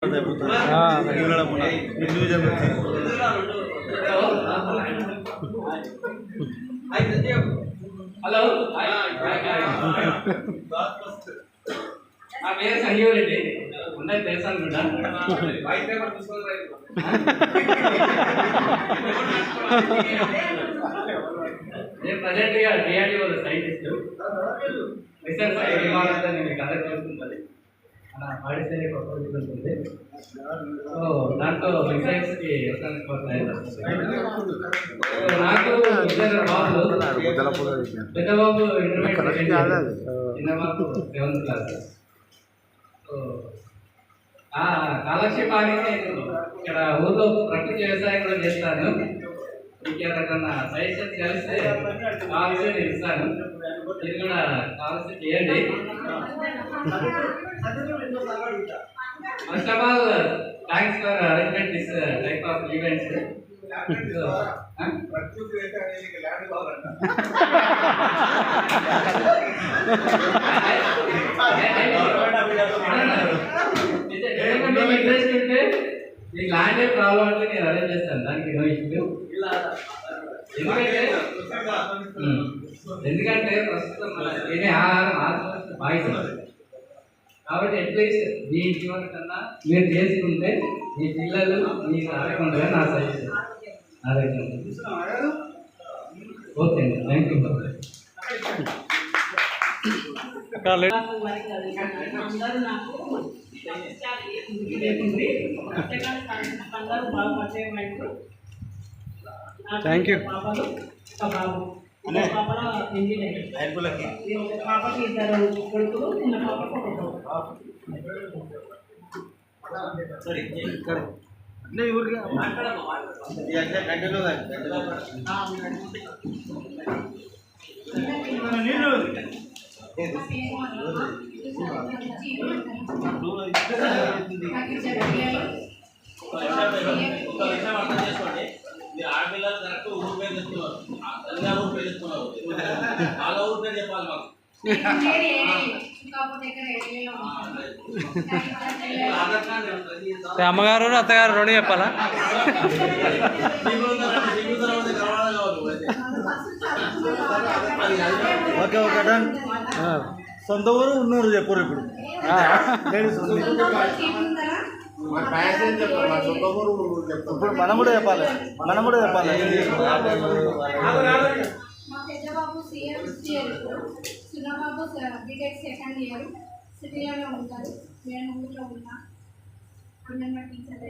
Hello నా పేరు సంజీవ్ రెడ్డి ఉన్నాయి తెలుసు అనుకుంటా నేను ప్రజెంట్గా డిఆర్డిఓ సైంటిస్ట్ రీసెర్చ్ విమానంతో నేను కండక్ట్ చేస్తుంటుంది మన పాడిసేనే ప్రపోజల్ ఉంటుంది. సో దాంట్లో మిసైల్స్కి నాకు ఇద్దరు బాబులు, పెద్ద బాబు ఇంటర్మీడియట్, చిన్న బాబు 7th క్లాస్. సో కాలక్షేపానికి నేను ఇక్కడ ఊర్లో ప్రకృతి వ్యవసాయం కూడా చేస్తాను. మీకు ఎవరికన్నా సజెషన్స్ కలిస్తే కావాల్సి నేను ఇస్తాను, మీరు కూడా కావాల్సి చేయండి. First of all thanks for arrangement this type of events. Interest ఉంటే మీకు ల్యాండ్ ప్రాబ్లం అంటే నేను అరేంజ్ చేస్తాను, దానికి నో ఇష్యూ. ఎందుకంటే ప్రస్తుతం మన తినే ఆహారం బాగుంటుంది కాబట్టి అట్లీస్ట్ మీ జీవన కన్నా మీరు చేసుకుంటే మీ పిల్లలు మీకు ఆడకుండా నా సజెషన్ ఓకే అండి, థ్యాంక్ యూ. Thank you. పాపకి ఇద్దరు కొడుకులు, చిన్న పాపకు ఆడపిల్లలు కరెక్ట్ ఊరు పేరు తెస్తున్నారు, ఊరు పేరు తెస్తున్నారు, వాళ్ళ ఊరు పేరు చెప్పాలి మాకు. అమ్మగారు అత్తగారు రెండు చెప్పాలా? Okay okay done. సొంత ఊరు ఉన్నూరు చెప్పరు ఇప్పుడు. ఇప్పుడు మనం కూడా చెప్పాలి. పెద్దబాబు సిఎంసీ చిన్నబాబు బీటెక్ 2nd ఇయర్ సిటీలోనే ఉంటారు. నేను ఊళ్ళో ఉన్నా, అంగన్వాడీ టీచర్.